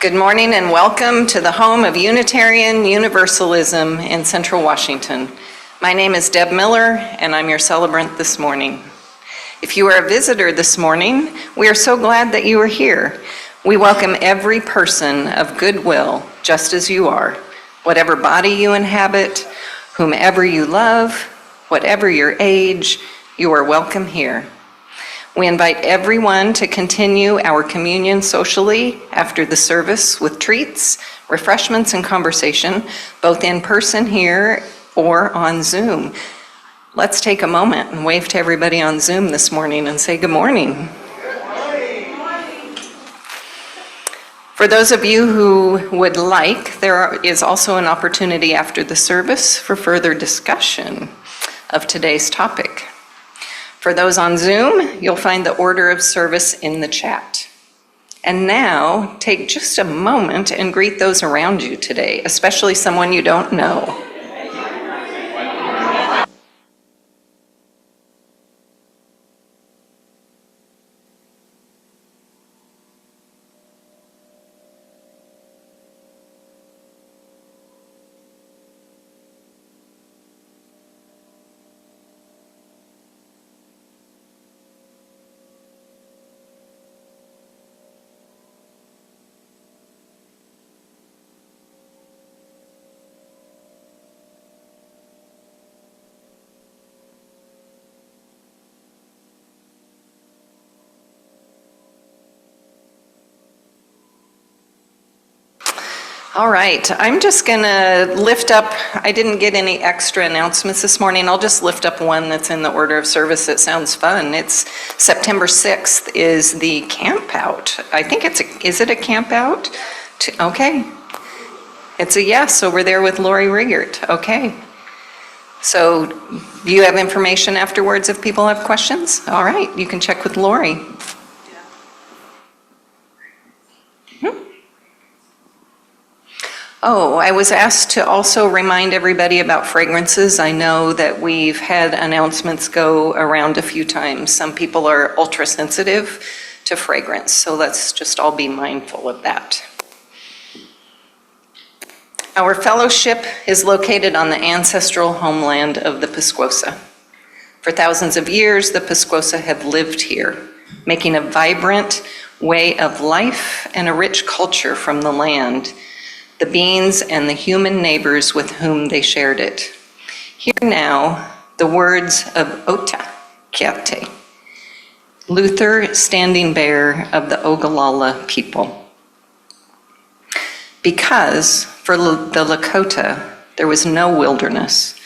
Good morning and welcome to the home of Unitarian Universalism in Central Washington. My name is Deb Miller and I'm your celebrant this morning. If you are a visitor this morning, we are so glad that you are here. We welcome every person of goodwill, just as you are, whatever body you inhabit, whomever you love, whatever your age, you are welcome here. We invite everyone to continue our communion socially after the service with treats, refreshments, and conversation, both in person here or on Zoom. Let's take a moment and wave to everybody on Zoom this morning and say good morning. Good morning. For those of you who would like, there is also an opportunity after the service for further discussion of today's topic. For those on Zoom, you'll find the order of service in the chat. And now, take just a moment and greet those around you today, especially someone you don't know. All right, I'm just gonna lift up, I didn't get any extra announcements this morning. I'll just lift up one that's in the order of service that sounds fun. It's September 6th is the camp out. I think is it a camp out? Okay. It's a yes over there with Lori Riggert. Okay. So do you have information afterwards if people have questions? All right, you can check with Lori. Oh, I was asked to also remind everybody about fragrances. I know that we've had announcements go around a few times. Some people are ultra sensitive to fragrance, so let's just all be mindful of that. Our fellowship is located on the ancestral homeland of the Pasquosa. For thousands of years, the Pasquosa have lived here, making a vibrant way of life and a rich culture from the land, the beings and the human neighbors with whom they shared it. Hear now the words of Ota Kiate, Luther Standing Bearer of the Ogallala people. Because for the Lakota, there was no wilderness,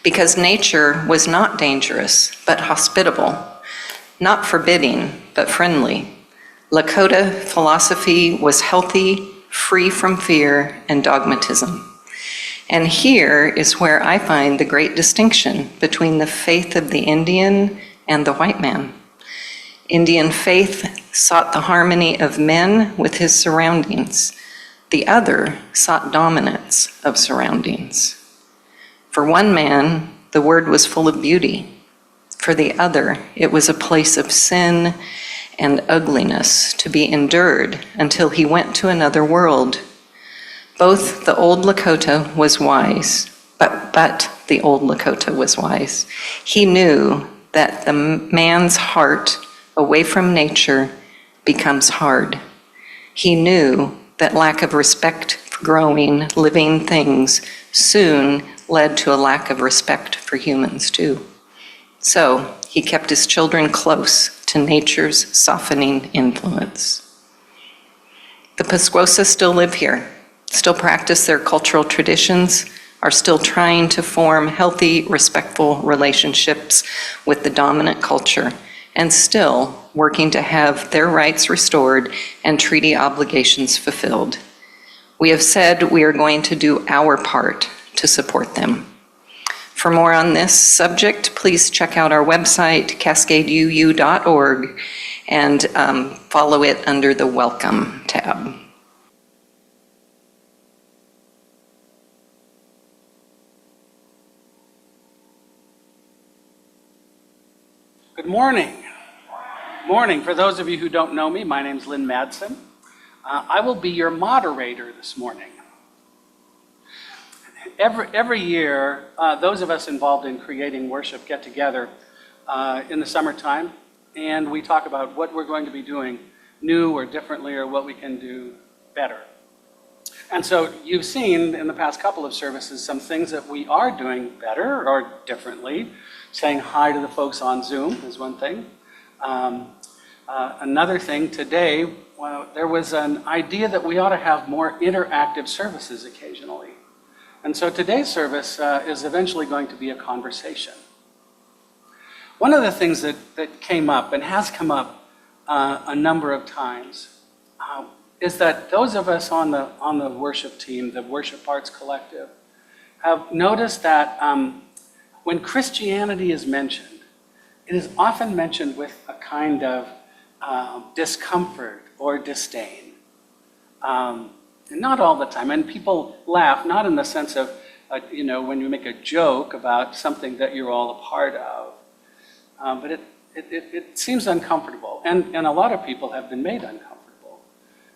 because nature was not dangerous, but hospitable, not forbidding, but friendly. Lakota philosophy was healthy, free from fear and dogmatism. And here is where I find the great distinction between the faith of the Indian and the white man. Indian faith sought the harmony of men with his surroundings. The other sought dominance of surroundings. For one man, the word was full of beauty. For the other, it was a place of sin and ugliness to be endured until he went to another world. Both the old Lakota was wise, but the old Lakota was wise. He knew that the man's heart away from nature becomes hard. He knew that lack of respect for growing, living things soon led to a lack of respect for humans too. So he kept his children close to nature's softening influence. The Pasquosa still live here, still practice their cultural traditions, are still trying to form healthy, respectful relationships with the dominant culture, and still working to have their rights restored and treaty obligations fulfilled. We have said we are going to do our part to support them. For more on this subject, please check out our website, cascadeuu.org, and follow it under the Welcome tab. Good morning. Morning. For those of you who don't know me, my name's Lynn Madsen. I will be your moderator this morning. Every year, those of us involved in creating worship get together in the summertime, and we talk about what we're going to be doing new or differently, or what we can do better. And so you've seen in the past couple of services some things that we are doing better or differently. Saying hi to the folks on Zoom is one thing. Another thing today, well, there was an idea that we ought to have more interactive services occasionally. And so today's service is eventually going to be a conversation. One of the things that came up and has come up a number of times is that those of us on the worship team, the Worship Arts Collective, have noticed that when Christianity is mentioned, it is often mentioned with a kind of discomfort or disdain. And not all the time. And people laugh, not in the sense of, when you make a joke about something that you're all a part of. But it seems uncomfortable. And a lot of people have been made uncomfortable.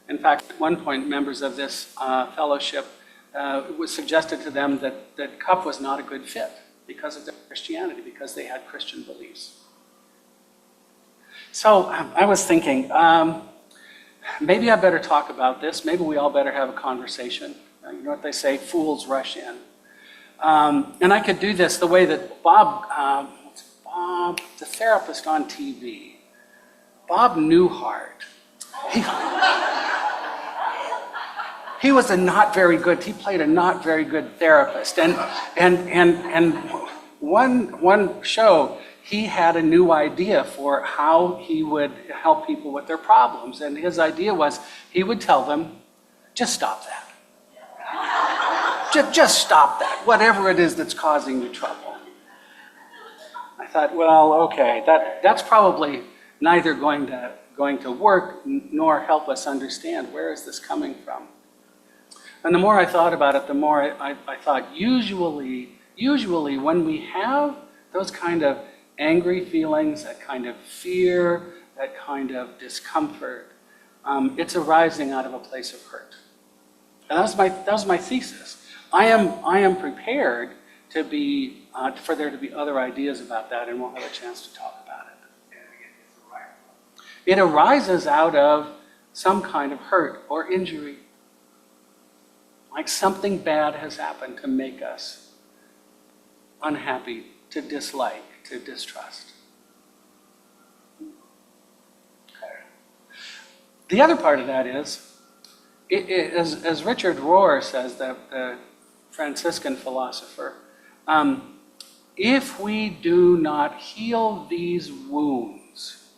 In fact, at one point, members of this fellowship, it was suggested to them that CUUF was not a good fit because of their Christianity, because they had Christian beliefs. So I was thinking, maybe I better talk about this. Maybe we all better have a conversation. You know what they say, fools rush in. And I could do this the way that Bob, the therapist on TV, Bob Newhart, he was he played a not very good therapist. And one show, he had a new idea for how he would help people with their problems. And his idea was, he would tell them, just stop that. Just stop that, whatever it is that's causing you trouble. I thought, well, okay, that's probably neither going to work nor help us understand where is this coming from. And the more I thought about it, the more I thought, usually when we have those kind of angry feelings, that kind of fear, that kind of discomfort, it's arising out of a place of hurt. And that was my thesis. I am prepared to be for there to be other ideas about that, and we'll have a chance to talk about it. It arises out of some kind of hurt or injury. Like something bad has happened to make us unhappy, to dislike, to distrust. The other part of that is, as Richard Rohr says, the Franciscan philosopher, if we do not heal these wounds,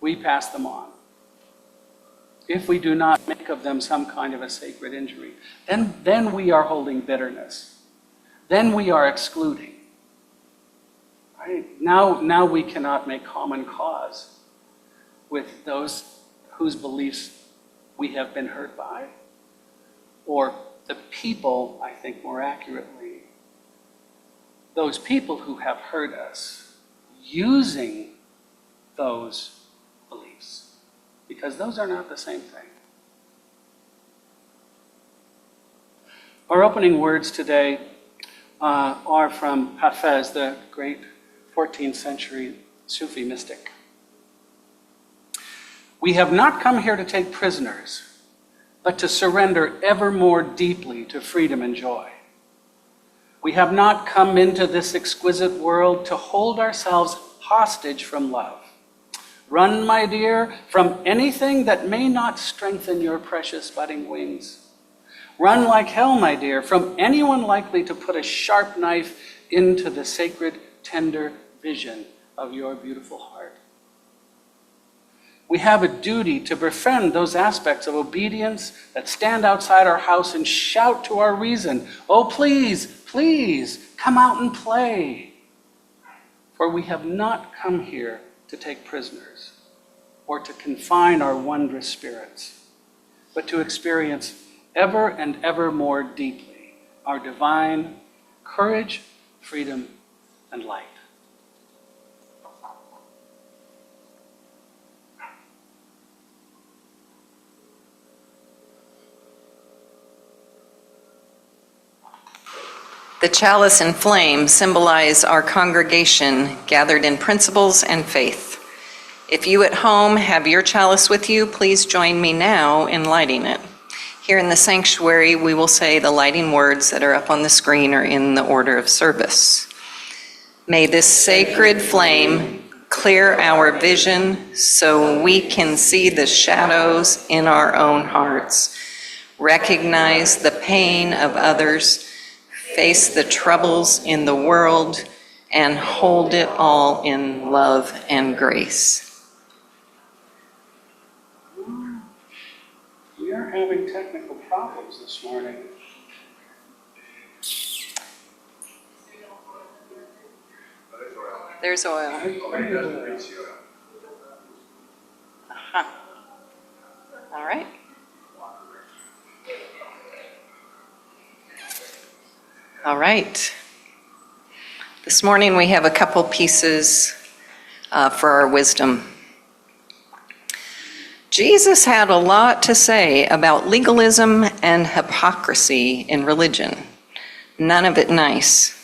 we pass them on. If we do not make of them some kind of a sacred injury, then we are holding bitterness. Then we are excluding. Right? Now we cannot make common cause with those whose beliefs we have been hurt by, or the people, I think more accurately, those people who have hurt us using those beliefs. Because those are not the same thing. Our opening words today are from Hafez, the great 14th century Sufi mystic. We have not come here to take prisoners, but to surrender ever more deeply to freedom and joy. We have not come into this exquisite world to hold ourselves hostage from love. Run, my dear, from anything that may not strengthen your precious budding wings. Run like hell, my dear, from anyone likely to put a sharp knife into the sacred, tender vision of your beautiful heart. We have a duty to befriend those aspects of obedience that stand outside our house and shout to our reason, oh, please, please, come out and play. For we have not come here to take prisoners or to confine our wondrous spirits, but to experience ever and ever more deeply our divine courage, freedom, and light. The chalice and flame symbolize our congregation gathered in principles and faith. If you at home have your chalice with you, please join me now in lighting it. Here in the sanctuary, we will say the lighting words that are up on the screen or in the order of service. May this sacred flame clear our vision so we can see the shadows in our own hearts, recognize the pain of others, face the troubles in the world, and hold it all in love and grace. We are having technical problems this morning. There's oil. Uh-huh. All right. All right. This morning we have a couple pieces for our wisdom. Jesus had a lot to say about legalism and hypocrisy in religion. None of it nice.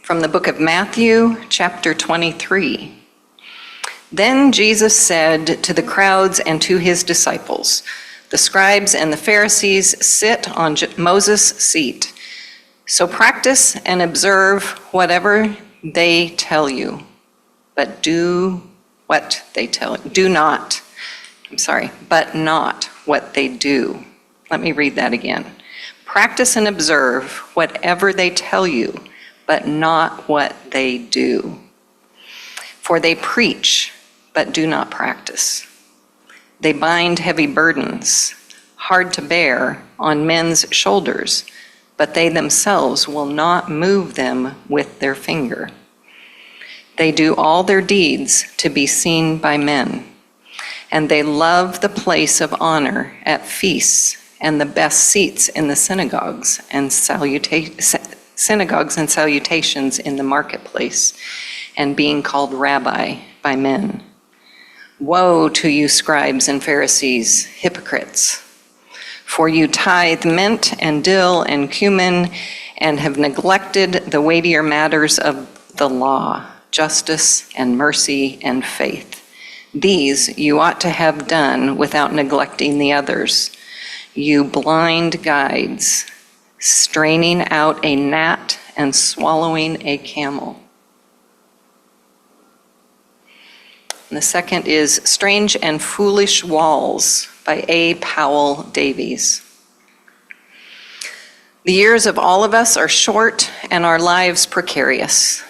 From the book of Matthew, chapter 23. Then Jesus said to the crowds and to his disciples, "The scribes and the Pharisees sit on Moses' seat. So practice and observe whatever they tell you, but but not what they do." Let me read that again. Practice and observe whatever they tell you, but not what they do. For they preach, but do not practice. They bind heavy burdens, hard to bear, on men's shoulders, but they themselves will not move them with their finger. They do all their deeds to be seen by men, and they love the place of honor at feasts and the best seats in the synagogues and salutations in the marketplace, and being called rabbi by men. Woe to you, scribes and Pharisees, hypocrites! For you tithe mint and dill and cumin, and have neglected the weightier matters of the law, justice and mercy and faith. These you ought to have done without neglecting the others. You blind guides, straining out a gnat and swallowing a camel. And the second is Strange and Foolish Walls by A. Powell Davies. The years of all of us are short and our lives precarious.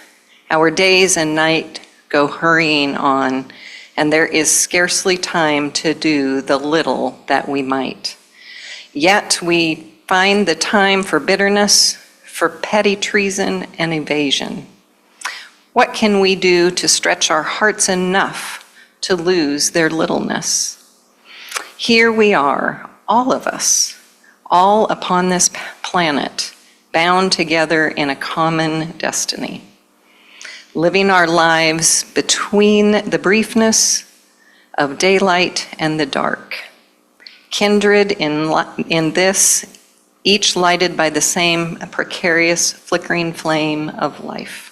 Our days and night go hurrying on, and there is scarcely time to do the little that we might. Yet we find the time for bitterness, for petty treason and evasion. What can we do to stretch our hearts enough to lose their littleness? Here we are, all of us, all upon this planet, bound together in a common destiny, living our lives between the briefness of daylight and the dark, kindred in this, each lighted by the same precarious flickering flame of life.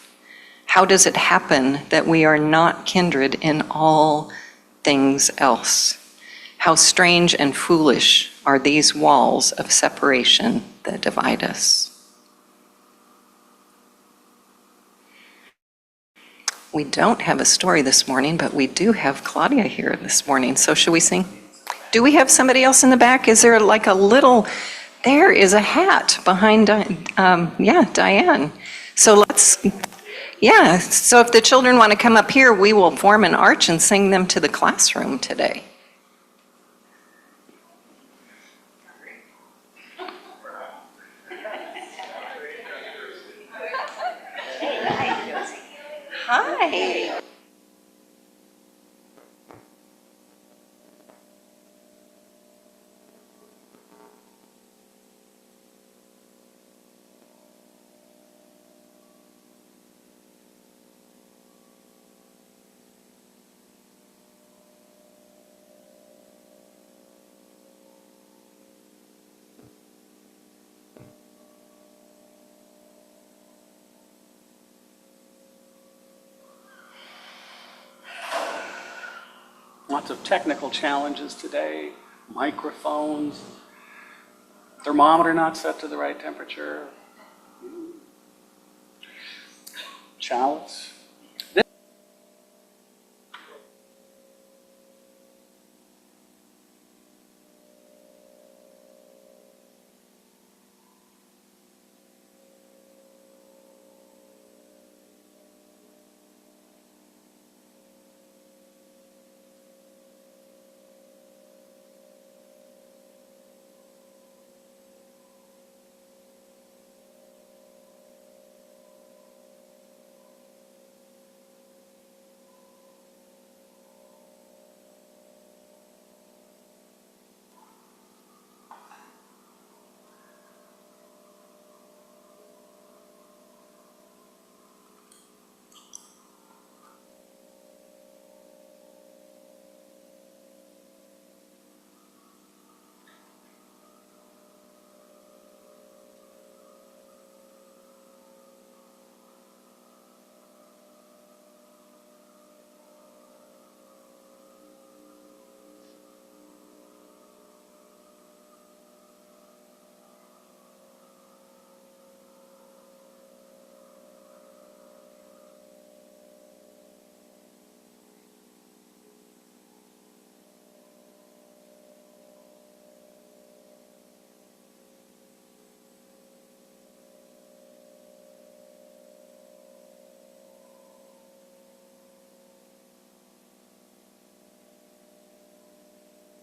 How does it happen that we are not kindred in all things else? How strange and foolish are these walls of separation that divide us? We don't have a story this morning, but we do have Claudia here this morning. So should we sing? Do we have somebody else in the back? Is there like a little, there is a hat behind, Diane. So so if the children want to come up here, we will form an arch and sing them to the classroom today. Hi. lots of technical challenges today, microphones, thermometer not set to the right temperature, chalice.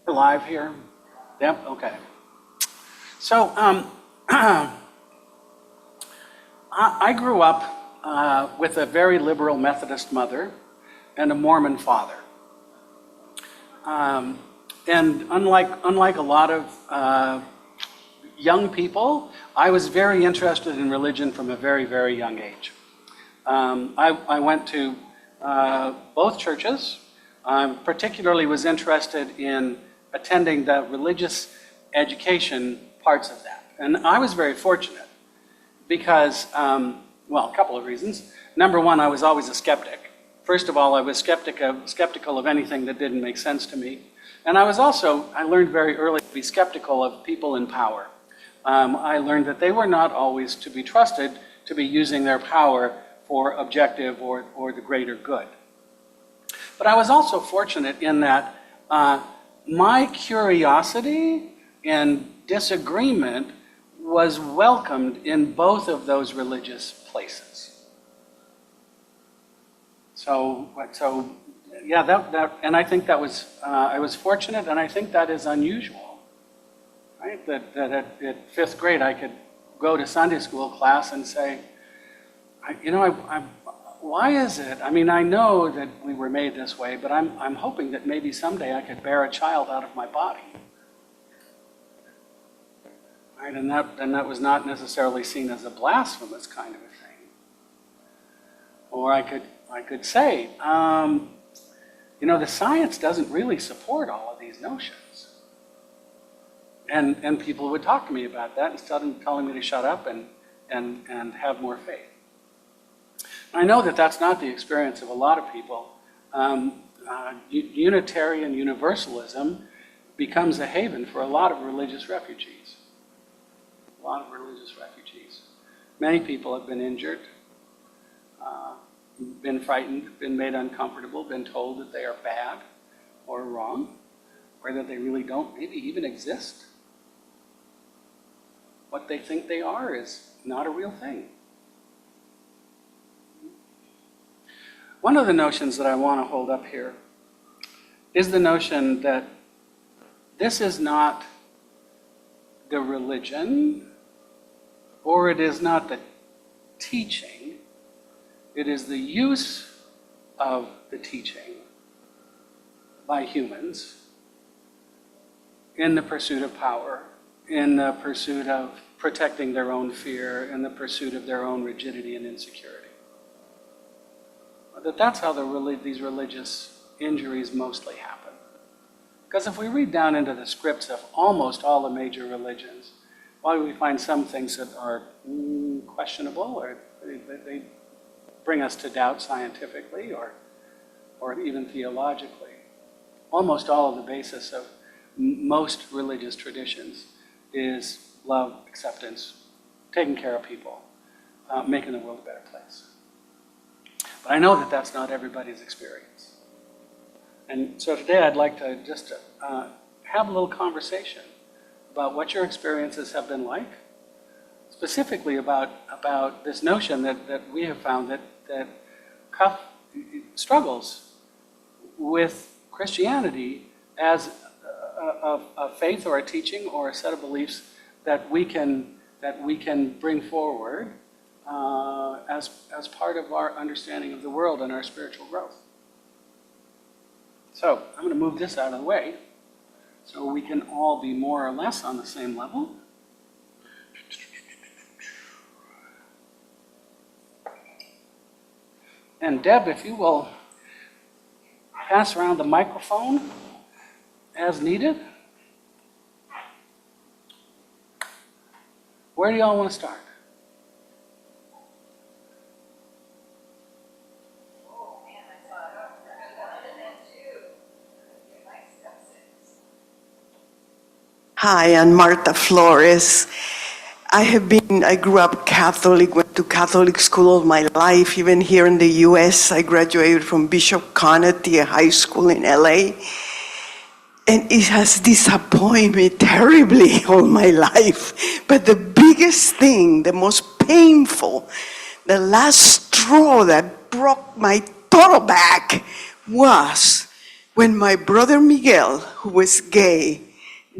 Live here? Yep, okay. So I grew up with a very liberal Methodist mother and a Mormon father. And unlike a lot of young people, I was very interested in religion from a very, very young age. I went to both churches. Particularly was interested in attending the religious education parts of that. And I was very fortunate because, well, a couple of reasons. Number one, I was always a skeptic. First of all, I was skeptical of anything that didn't make sense to me. And I learned very early to be skeptical of people in power. I learned that they were not always to be trusted to be using their power for objective or the greater good. But I was also fortunate in that my curiosity and disagreement was welcomed in both of those religious places. So yeah, and I think that was, I was fortunate, and I think that is unusual, right? That at fifth grade I could go to Sunday school class and say, why is it? I mean, I know that we were made this way, but I'm hoping that maybe someday I could bear a child out of my body. Right? And that was not necessarily seen as a blasphemous kind of a thing. Or I could say, the science doesn't really support all of these notions. And people would talk to me about that instead of telling me to shut up and have more faith. I know that that's not the experience of a lot of people. Unitarian Universalism becomes a haven for a lot of religious refugees. A lot of religious refugees. Many people have been injured, been frightened, been made uncomfortable, been told that they are bad or wrong, or that they really don't maybe even exist. What they think they are is not a real thing. One of the notions that I want to hold up here is the notion that this is not the religion, or it is not the teaching, it is the use of the teaching by humans in the pursuit of power, in the pursuit of protecting their own fear, in the pursuit of their own rigidity and insecurity. That's how these religious injuries mostly happen. Because if we read down into the scripts of almost all the major religions, while we find some things that are questionable, or they bring us to doubt scientifically or even theologically, almost all of the basis of most religious traditions is love, acceptance, taking care of people, making the world a better place. But I know that that's not everybody's experience. And so today I'd like to just have a little conversation about what your experiences have been like, specifically about this notion that we have found that CUUF struggles with Christianity as a faith or a teaching or a set of beliefs that we can bring forward as part of our understanding of the world and our spiritual growth. So I'm going to move this out of the way so we can all be more or less on the same level. And Deb, if you will pass around the microphone as needed. Where do y'all want to start? Hi, I'm Marta Flores. I grew up Catholic, went to Catholic school all my life. Even here in the US, I graduated from Bishop Connery High School in LA. And it has disappointed me terribly all my life. But the biggest thing, the most painful, the last straw that broke my total back was when my brother Miguel, who was gay,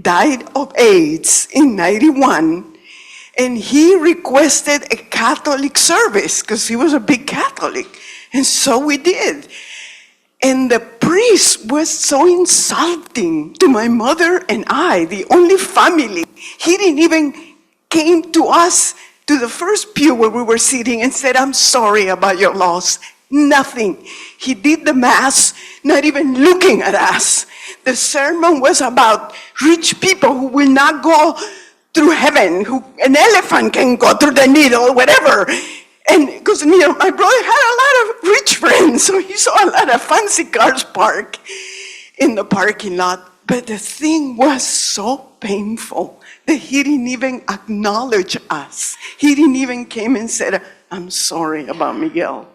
died of AIDS in '91, and he requested a Catholic service because he was a big Catholic, and so we did. And the priest was so insulting to my mother and I, the only family. He didn't even came to us, to the first pew where we were sitting, and said, "I'm sorry about your loss." Nothing. He did the mass, not even looking at us. The sermon was about rich people who will not go through heaven, who an elephant can go through the needle, whatever. And because my brother had a lot of rich friends, so he saw a lot of fancy cars parked in the parking lot. But the thing was so painful that he didn't even acknowledge us. He didn't even came and said, "I'm sorry about Miguel."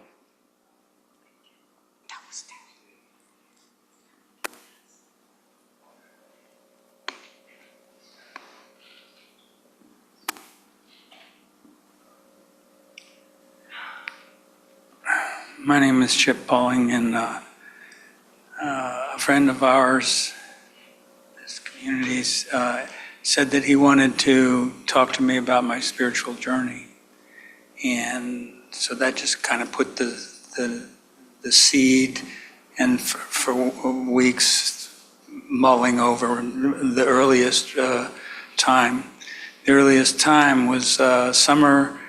My name is Chip Pauling, and a friend of ours, this community's, said that he wanted to talk to me about my spiritual journey. And so that just kind of put the seed, and for weeks mulling over the earliest time. The earliest time was summer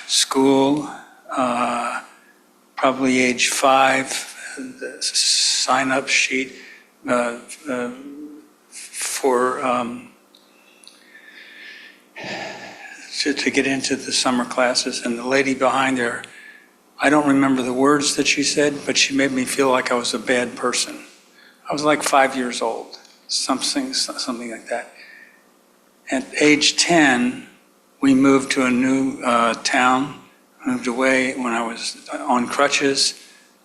school, probably age 5, the sign-up sheet for to get into the summer classes. And the lady behind there, I don't remember the words that she said, but she made me feel like I was a bad person. I was like 5 years old, something like that. At age 10, we moved to a new town. Moved away when I was on crutches.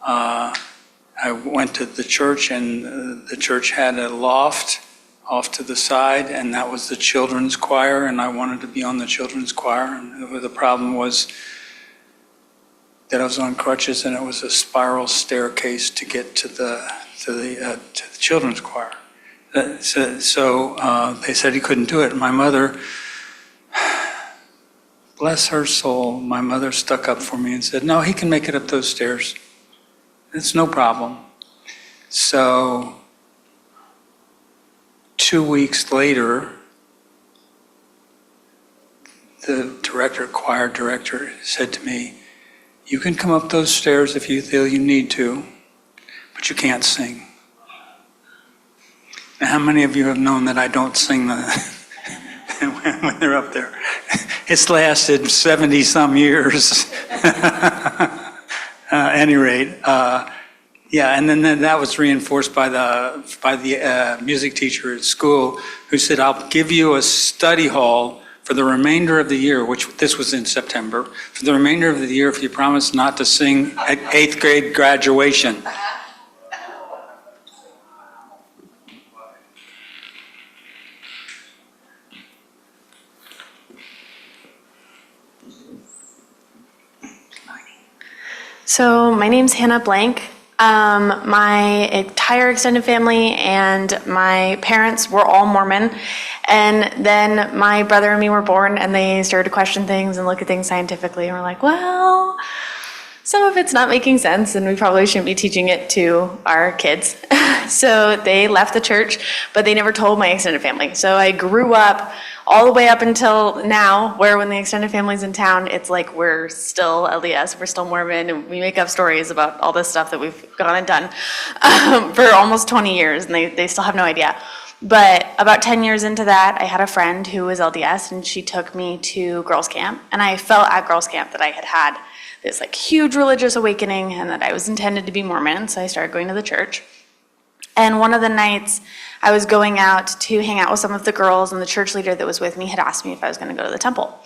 I went to the church, and the church had a loft off to the side, and that was the children's choir, and I wanted to be on the children's choir. And the problem was that I was on crutches, and it was a spiral staircase to get to the children's choir. So they said he couldn't do it. My mother, bless her soul, my mother stuck up for me and said, "No, he can make it up those stairs. It's no problem." So 2 weeks later, the choir director said to me, "You can come up those stairs if you feel you need to, but you can't sing." Now, how many of you have known that I don't sing when they're up there? It's lasted 70 some years. At any rate, Yeah, and then that was reinforced by the music teacher at school, who said, "I'll give you a study hall for the remainder of the year," which this was in September, "for the remainder of the year if you promise not to sing at 8th grade graduation." So my name's Hannah Blank. My entire extended family and my parents were all Mormon. And then my brother and me were born, and they started to question things and look at things scientifically. And we're like, well, some of it's not making sense, and we probably shouldn't be teaching it to our kids. So they left the church, but they never told my extended family. So I grew up all the way up until now, where when the extended family's in town, it's like we're still LDS, we're still Mormon, and we make up stories about all this stuff that we've gone and done for almost 20 years, and they still have no idea. But about 10 years into that, I had a friend who was LDS, and she took me to girls' camp, and I felt at girls' camp that I had this like huge religious awakening and that I was intended to be Mormon, so I started going to the church. And one of the nights I was going out to hang out with some of the girls, and the church leader that was with me had asked me if I was going to go to the temple.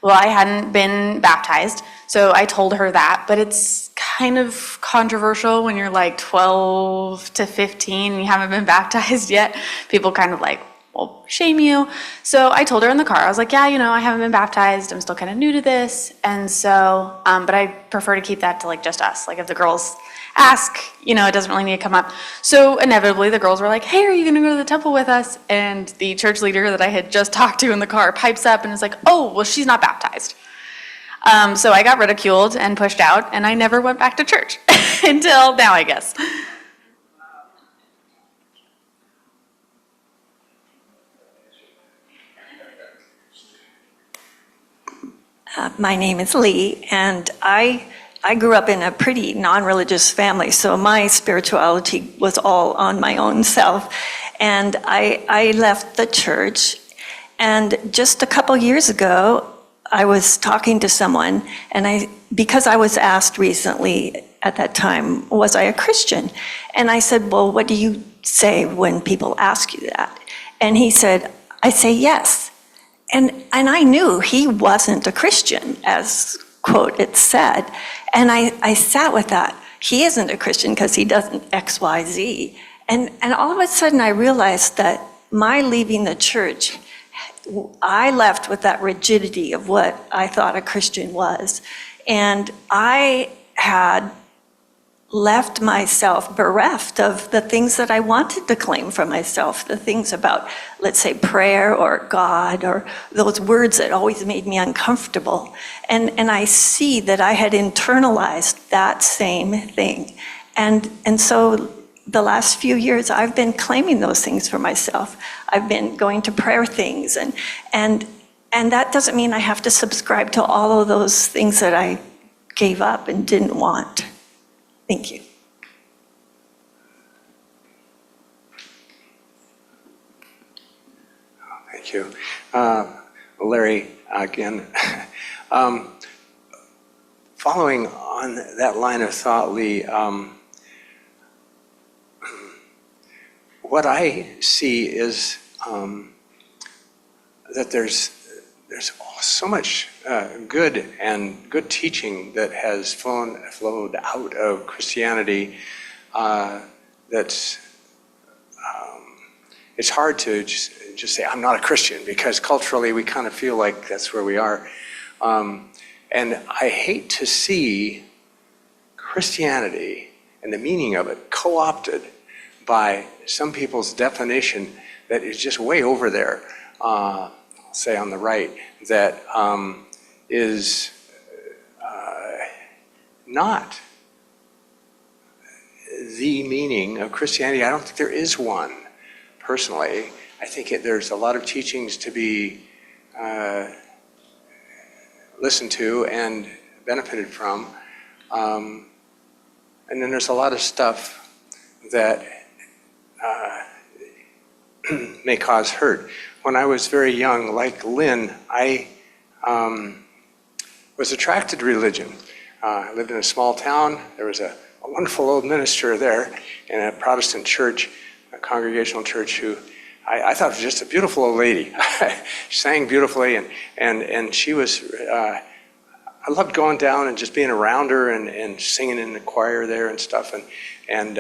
Well, I hadn't been baptized, so I told her that, but it's kind of controversial when you're like 12 to 15 and you haven't been baptized yet. People kind of like, well, shame you. So I told her in the car, I was like, yeah, I haven't been baptized. I'm still kind of new to this. And so, but I prefer to keep that to like just us. Like if the girls ask, it doesn't really need to come up. So inevitably the girls were like, hey, are you going to go to the temple with us? And the church leader that I had just talked to in the car pipes up and is like, oh, well, she's not baptized. So I got ridiculed and pushed out, and I never went back to church until now, I guess. My name is Lee, and I grew up in a pretty non-religious family, so my spirituality was all on my own self. And I left the church, and just a couple years ago, I was talking to someone, and because I was asked recently at that time, was I a Christian? And I said, well, what do you say when people ask you that? And he said, I say yes. And I knew he wasn't a Christian, as quote it said. And I sat with that. He isn't a Christian because he doesn't X, Y, Z. And all of a sudden I realized that my leaving the church, I left with that rigidity of what I thought a Christian was. And I had left myself bereft of the things that I wanted to claim for myself, the things about, let's say, prayer or God or those words that always made me uncomfortable. And I see that I had internalized that same thing. And so the last few years, I've been claiming those things for myself. I've been going to prayer things, and that doesn't mean I have to subscribe to all of those things that I gave up and didn't want. Thank you. Thank you. Larry, again. Following on that line of thought, Lee, what I see is that there's so much good teaching that has flowed out of Christianity. That's it's hard to just say I'm not a Christian, because culturally we kind of feel like that's where we are. And I hate to see Christianity and the meaning of it co-opted by some people's definition that is just way over there, say on the right, that is not the meaning of Christianity. I don't think there is one, personally. I think there's a lot of teachings to be listened to and benefited from. And then there's a lot of stuff that may cause hurt. When I was very young, like Lynn, I was attracted to religion. I lived in a small town. There was a a wonderful old minister there in a Protestant church, a congregational church, who I thought was just a beautiful old lady. She sang beautifully, and she was, I loved going down and just being around her and singing in the choir there and stuff, and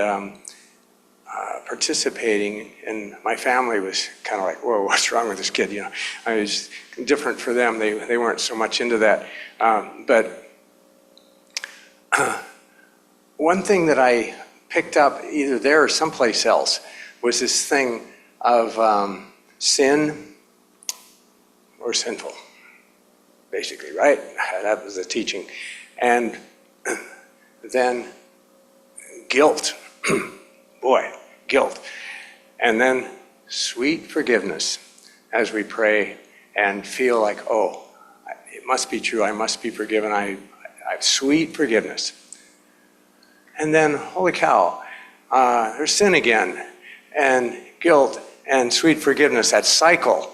participating. And my family was kind of like, whoa, what's wrong with this kid? You know, I was different for them. They weren't so much into that. But one thing that I picked up either there or someplace else was this thing of sin or sinful, basically, right? That was the teaching. And then guilt. Boy, guilt. And then sweet forgiveness as we pray and feel like, oh, it must be true, I must be forgiven, I have sweet forgiveness. And then, holy cow, there's sin again, and guilt, and sweet forgiveness, that cycle.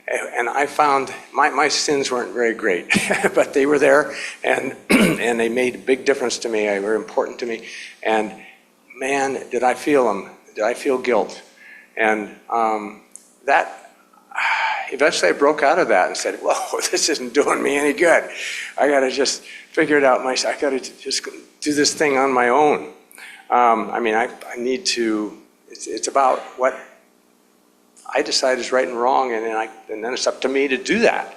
And I found my sins weren't very great, but they were there, and and they made a big difference to me, they were important to me. And man, did I feel them. Did I feel guilt? And that, eventually I broke out of that and said, whoa, this isn't doing me any good. I got to just figure it out myself. I got to just do this thing on my own. I mean, I need to, it's about what I decide is right and wrong, and then it's up to me to do that.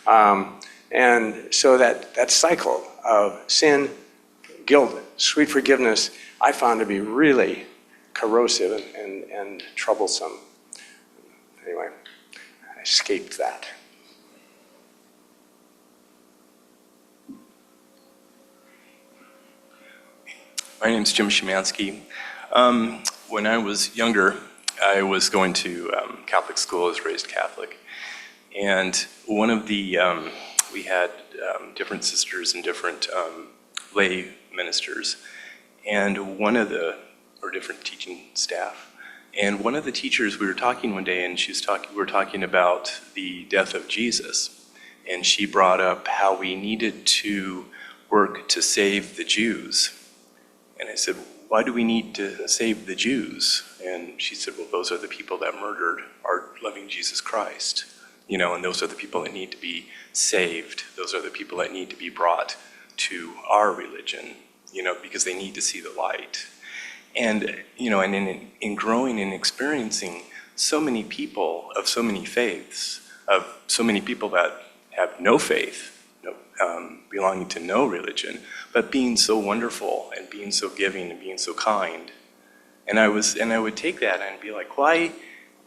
And so that cycle of sin, guilt, sweet forgiveness, I found to be really corrosive and troublesome. Anyway, I escaped that. My name's Jim Szymanski. When I was younger, I was going to Catholic school. I was raised Catholic. And one of the, we had different sisters and different lay ministers. And one of the, or different teaching staff. And one of the teachers, we were talking one day, and we were talking about the death of Jesus. And she brought up how we needed to work to save the Jews. And I said, why do we need to save the Jews? And she said, well, those are the people that murdered our loving Jesus Christ. You know, and those are the people that need to be saved. Those are the people that need to be brought to our religion, you know, because they need to see the light. And, you know, and in growing and experiencing so many people of so many faiths, of so many people that have no faith, belonging to no religion, but being so wonderful and being so giving and being so kind. And I would take that and be like, why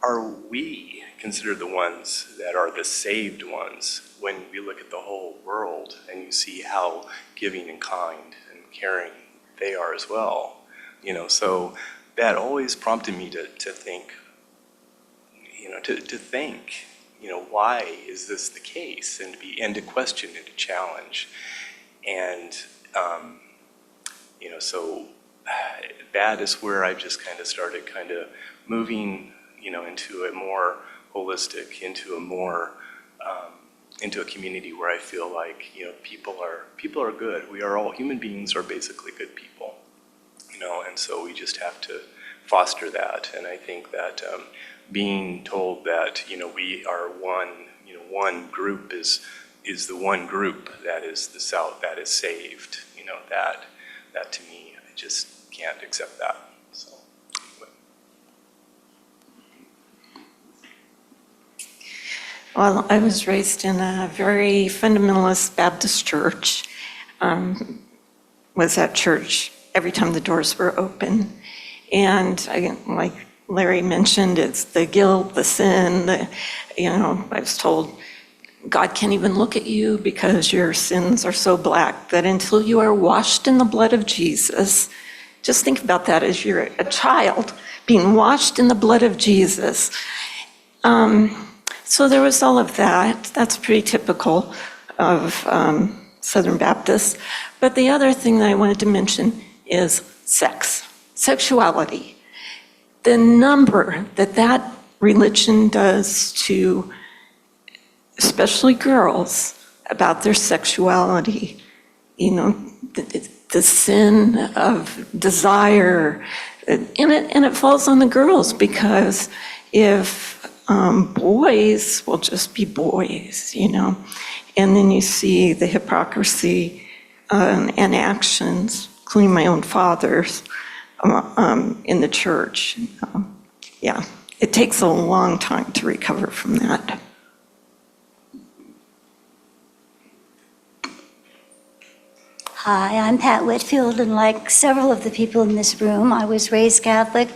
are we considered the ones that are the saved ones when we look at the whole world and you see how giving and kind and caring they are as well? You know, so that always prompted me to think, you know, to think, you know, why is this the case? And to question and to challenge. And, you know, so that is where I just kind of started kind of moving, you know, into a more holistic, into a more, into a community where I feel like, you know, people are good. We are all, human beings are basically good people, you know, and so we just have to foster that. And I think that being told that, you know, we are one, you know, one group is the one group that is that is saved, you know, that to me, I just can't accept that. So anyway. Well, I was raised in a very fundamentalist Baptist church. Was at church every time the doors were open. And like Larry mentioned, it's the guilt, the sin, you know, I was told, God can't even look at you because your sins are so black that until you are washed in the blood of Jesus, just think about that as you're a child being washed in the blood of Jesus. So there was all of that. That's pretty typical of Southern Baptists. But the other thing that I wanted to mention is sexuality. The number that religion does to especially girls about their sexuality, you know, the sin of desire, and it falls on the girls, because if boys will just be boys, and then you see the hypocrisy and actions, including my own father's, in the church. Yeah, it takes a long time to recover from that. Hi, I'm Pat Whitfield, and like several of the people in this room, I was raised Catholic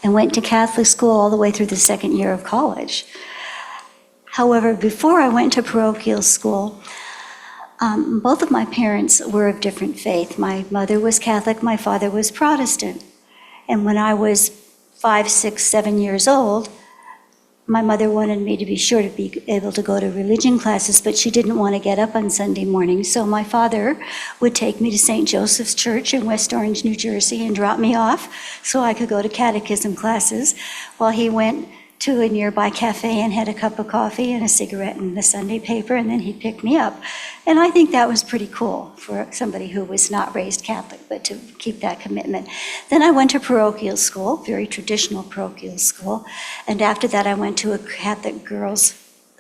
and went to Catholic school all the way through the second year of college. However, before I went to parochial school, both of my parents were of different faith. My mother was Catholic, my father was Protestant. And when I was 5, 6, 7 years old, my mother wanted me to be sure to be able to go to religion classes, but she didn't want to get up on Sunday morning. So my father would take me to St. Joseph's Church in West Orange, New Jersey, and drop me off so I could go to catechism classes while he went to a nearby cafe and had a cup of coffee and a cigarette and the Sunday paper, and then he'd pick me up. And I think that was pretty cool for somebody who was not raised Catholic, but to keep that commitment. Then I went to parochial school, very traditional parochial school, and after that I went to a Catholic girls'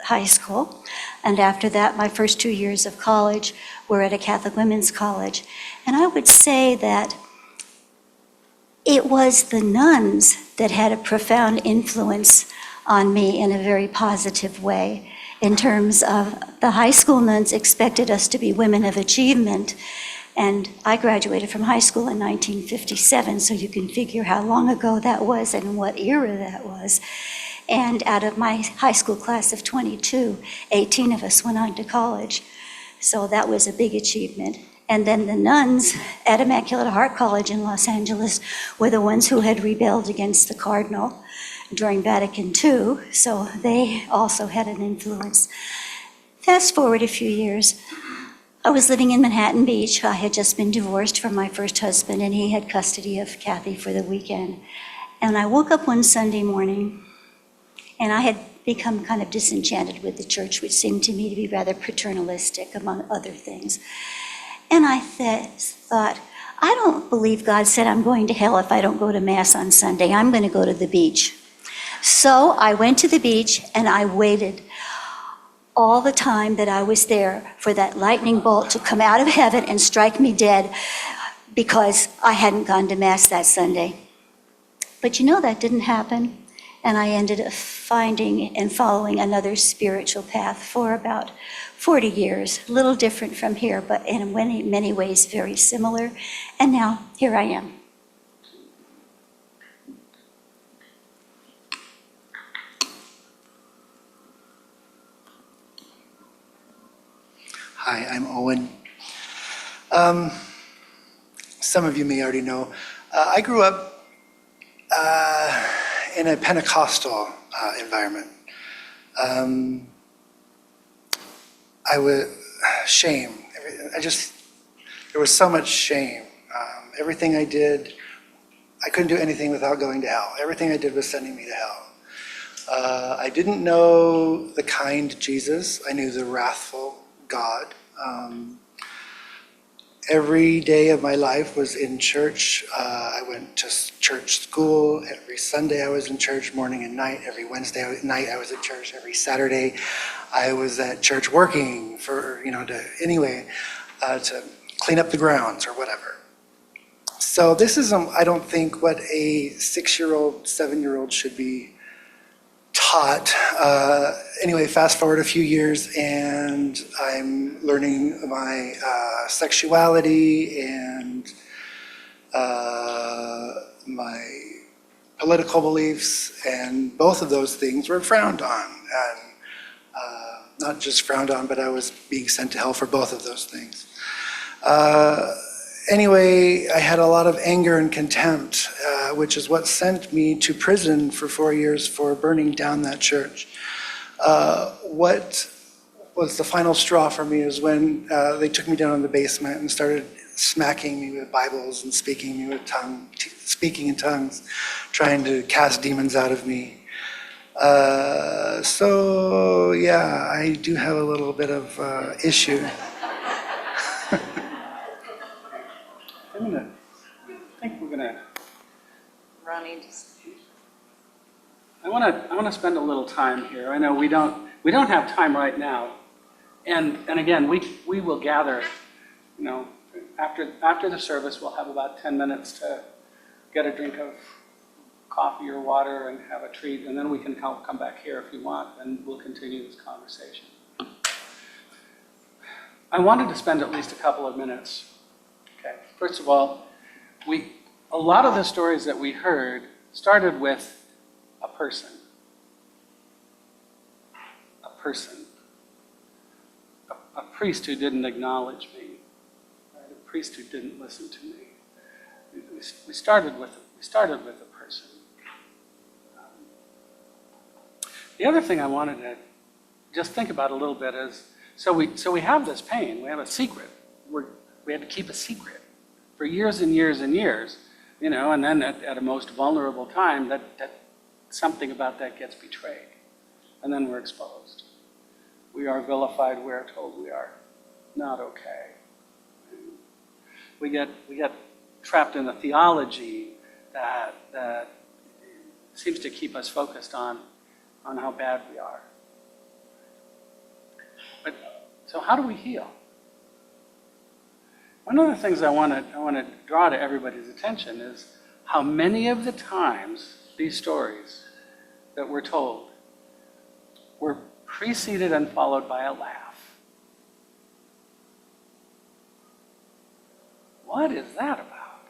high school, and after that my first 2 years of college were at a Catholic women's college. And I would say that it was the nuns that had a profound influence on me in a very positive way, in terms of the high school nuns expected us to be women of achievement. And I graduated from high school in 1957, so you can figure how long ago that was and what era that was. And out of my high school class of 22, 18 of us went on to college. So that was a big achievement. And then the nuns at Immaculate Heart College in Los Angeles were the ones who had rebelled against the Cardinal during Vatican II, so they also had an influence. Fast forward a few years, I was living in Manhattan Beach. I had just been divorced from my first husband, and he had custody of Kathy for the weekend. And I woke up one Sunday morning, and I had become kind of disenchanted with the church, which seemed to me to be rather paternalistic, among other things. And I thought, I don't believe God said I'm going to hell if I don't go to Mass on Sunday. I'm going to go to the beach. So I went to the beach and I waited all the time that I was there for that lightning bolt to come out of heaven and strike me dead because I hadn't gone to Mass that Sunday. But that didn't happen. And I ended up finding and following another spiritual path for about 40 years, a little different from here, but in many ways very similar. And now, here I am. Hi, I'm Owen. Some of you may already know. I grew up in a Pentecostal environment. I was shame. There was so much shame. Everything I did, I couldn't do anything without going to hell. Everything I did was sending me to hell. I didn't know the kind Jesus. I knew the wrathful God. Every day of my life was in church. I went to church school. Every Sunday I was in church, morning and night. Every Wednesday night I was at church. Every Saturday I was at church working for, to clean up the grounds or whatever. So this is, I don't think, what a 6-year-old, 7-year-old should be taught. Anyway, fast forward a few years and I'm learning my sexuality and my political beliefs, and both of those things were frowned on. And not just frowned on, but I was being sent to hell for both of those things. Anyway, I had a lot of anger and contempt, which is what sent me to prison for 4 years for burning down that church. What was the final straw for me is when they took me down in the basement and started smacking me with Bibles and speaking in tongues, trying to cast demons out of me. So yeah, I do have a little bit of issue. want to spend a little time here. I know we don't have time right now. And again, we will gather, after the service, we'll have about 10 minutes to get a drink of coffee or water and have a treat, and then we can come back here if you want, and we'll continue this conversation. I wanted to spend at least a couple of minutes. Okay. First of all, a lot of the stories that we heard started with a person. A person. A priest who didn't acknowledge me. Right? A priest who didn't listen to me. We started with a person. The other thing I wanted to just think about a little bit is, so we have this pain, we have a secret. We had to keep a secret for years and years and years, and then at a most vulnerable time, that something about that gets betrayed, and then we're exposed. We are vilified, we are told we are not okay. We get trapped in a theology that seems to keep us focused on how bad we are. But so how do we heal? One of the things I want to draw to everybody's attention is how many of the times these stories that we're told were preceded and followed by a laugh. What is that about?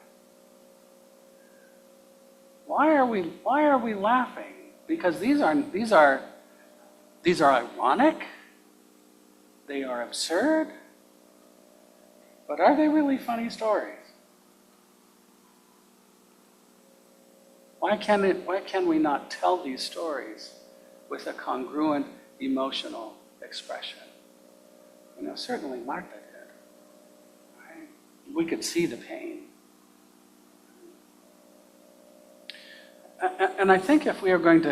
Why are we laughing? Because these are ironic. They are absurd. But are they really funny stories? Why can we not tell these stories with a congruent emotional expression? Certainly Martha did. Right? We could see the pain. And I think if we are going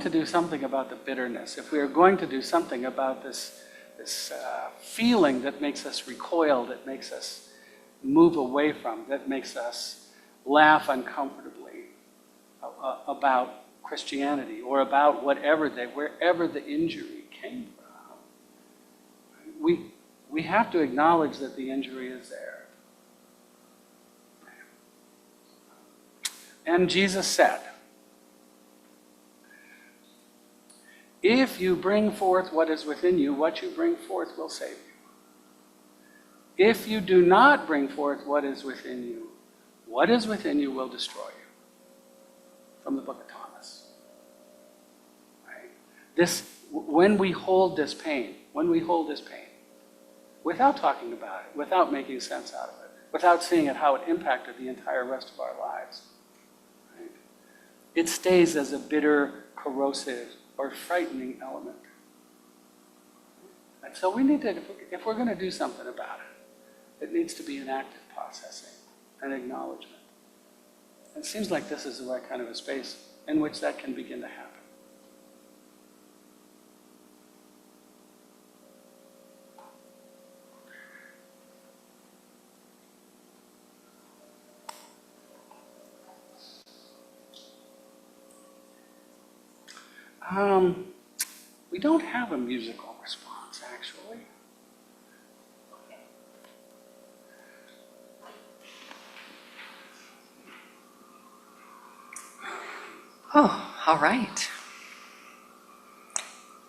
to do something about the bitterness, if we are going to do something about this feeling that makes us recoil, that makes us move away from, that makes us laugh uncomfortably about Christianity or about wherever the injury came from, we have to acknowledge that the injury is there. And Jesus said, if you bring forth what is within you, what you bring forth will save you. If you do not bring forth what is within you, what is within you will destroy you. From the book of Thomas. Right? When we hold this pain, without talking about it, without making sense out of it, without seeing it, how it impacted the entire rest of our lives, right? It stays as a bitter, corrosive, or frightening element. And so we need to, if we're going to do something about it, it needs to be an active processing, an acknowledgement. It seems like this is the right kind of a space in which that can begin to happen. We don't have a musical response, actually. Oh, all right.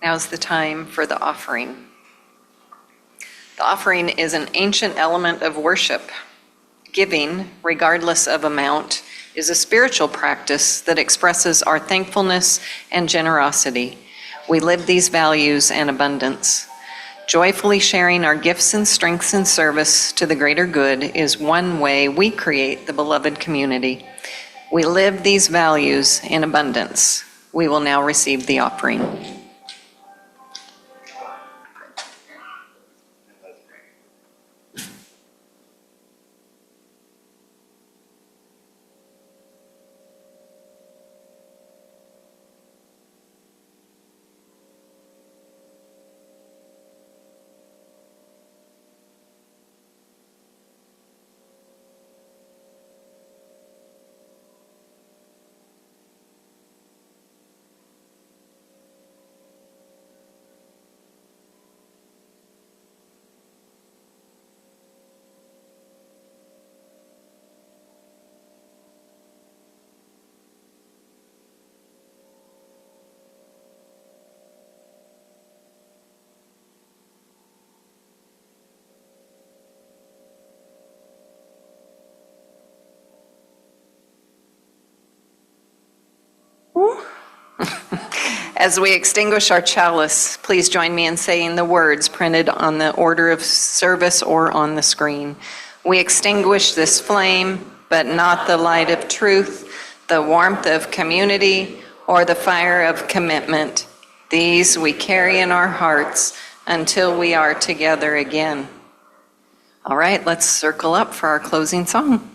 Now's the time for the offering. The offering is an ancient element of worship. Giving, regardless of amount, is a spiritual practice that expresses our thankfulness and generosity. We live these values in abundance. Joyfully sharing our gifts and strengths in service to the greater good is one way we create the beloved community. We live these values in abundance. We will now receive the offering. As we extinguish our chalice, please join me in saying the words printed on the order of service or on the screen. We extinguish this flame, but not the light of truth, the warmth of community, or the fire of commitment. These we carry in our hearts until we are together again. All right, let's circle up for our closing song.